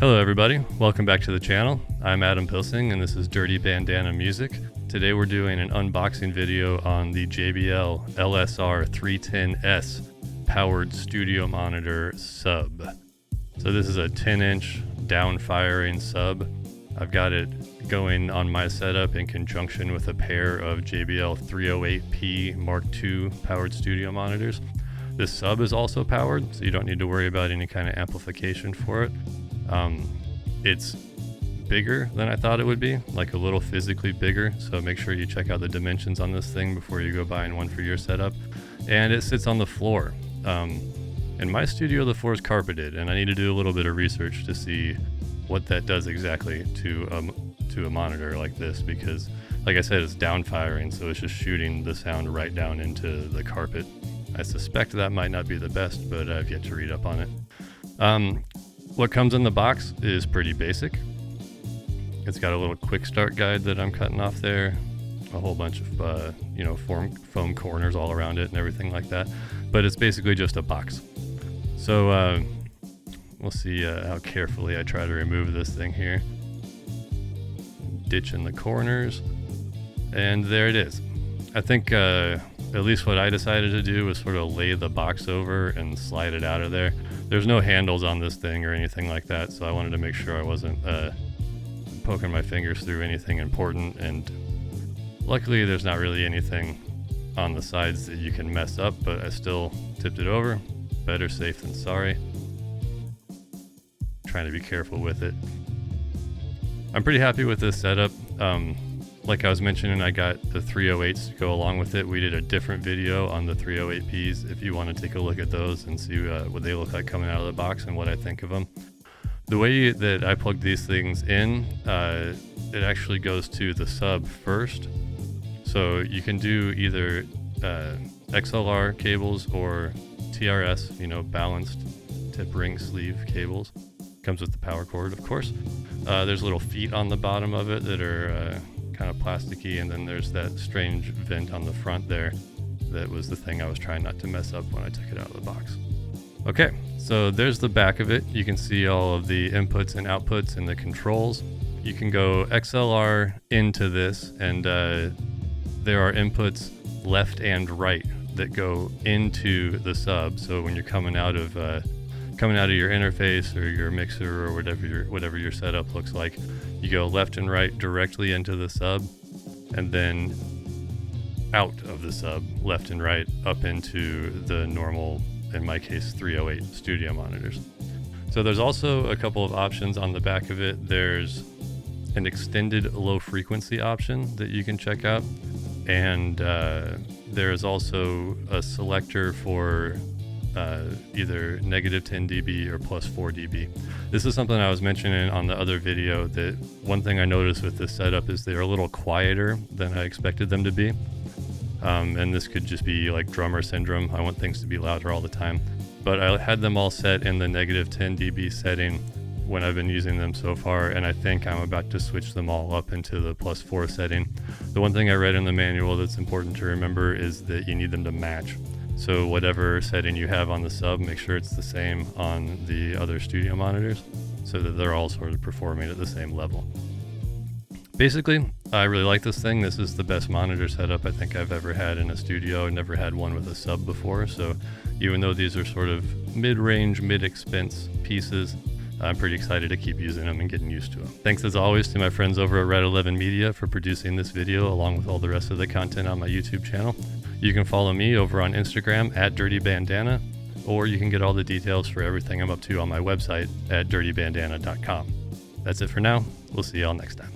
Hello everybody, welcome back to the channel. I'm Adam Pilsing and this is Dirty Bandana Music. Today we're doing an unboxing video on the JBL LSR 310S powered studio monitor sub. So this is a 10-inch down firing sub. I've got it going on my setup in conjunction with a pair of JBL 308P Mark II powered studio monitors. This sub is also powered, so you don't need to worry about any kind of amplification for it. It's bigger than I thought it would be, like a little physically bigger, so make sure you check out the dimensions on this thing before you go buying one for your setup. And it sits on the floor. In my studio the floor is carpeted, and I need to do a little bit of research to see what that does exactly to a monitor like this, because like I said, it's down firing, so it's just shooting the sound right down into the carpet. I suspect that might not be the best, but I've yet to read up on it. What comes in the box is pretty basic. It's got a little quick start guide that I'm cutting off there, a whole bunch of foam corners all around it and everything like that, but it's basically just a box. So we'll see how carefully I try to remove this thing here. Ditching the corners, and there it is. I think at least what I decided to do was sort of lay the box over and slide it out of there. There's no handles on this thing or anything like that, so I wanted to make sure I wasn't poking my fingers through anything important, and luckily there's not really anything on the sides that you can mess up, but I still tipped it over. Better safe than sorry. Trying to be careful with it. I'm pretty happy with this setup. Like I was mentioning, I got the 308s to go along with it. We did a different video on the 308Ps if you want to take a look at those and see what they look like coming out of the box and what I think of them. The way that I plug these things in, it actually goes to the sub first. So you can do either XLR cables or TRS, balanced tip ring sleeve cables. Comes with the power cord, of course. There's little feet on the bottom of it that are kind of plasticky, and then there's that strange vent on the front there that was the thing I was trying not to mess up when I took it out of the box. Okay, so there's the back of it. You can see all of the inputs and outputs and the controls. You can go XLR into this, and there are inputs left and right that go into the sub. So when you're coming out of your interface or your mixer or whatever your setup looks like, you go left and right directly into the sub, and then out of the sub, left and right, up into the normal, in my case, 308 studio monitors. So there's also a couple of options on the back of it. There's an extended low frequency option that you can check out, and there's also a selector for either negative 10 dB or plus 4 dB. This is something I was mentioning on the other video, that one thing I noticed with this setup is they're a little quieter than I expected them to be. And this could just be like drummer syndrome. I want things to be louder all the time. But I had them all set in the negative 10 dB setting when I've been using them so far, and I think I'm about to switch them all up into the plus 4 setting. The one thing I read in the manual that's important to remember is that you need them to match. So whatever setting you have on the sub, make sure it's the same on the other studio monitors so that they're all sort of performing at the same level. Basically, I really like this thing. This is the best monitor setup I think I've ever had in a studio. I've never had one with a sub before, so even though these are sort of mid-range, mid-expense pieces, I'm pretty excited to keep using them and getting used to them. Thanks as always to my friends over at Red 11 Media for producing this video along with all the rest of the content on my YouTube channel. You can follow me over on Instagram at Dirty Bandana, or you can get all the details for everything I'm up to on my website at dirtybandana.com. That's it for now. We'll see y'all next time.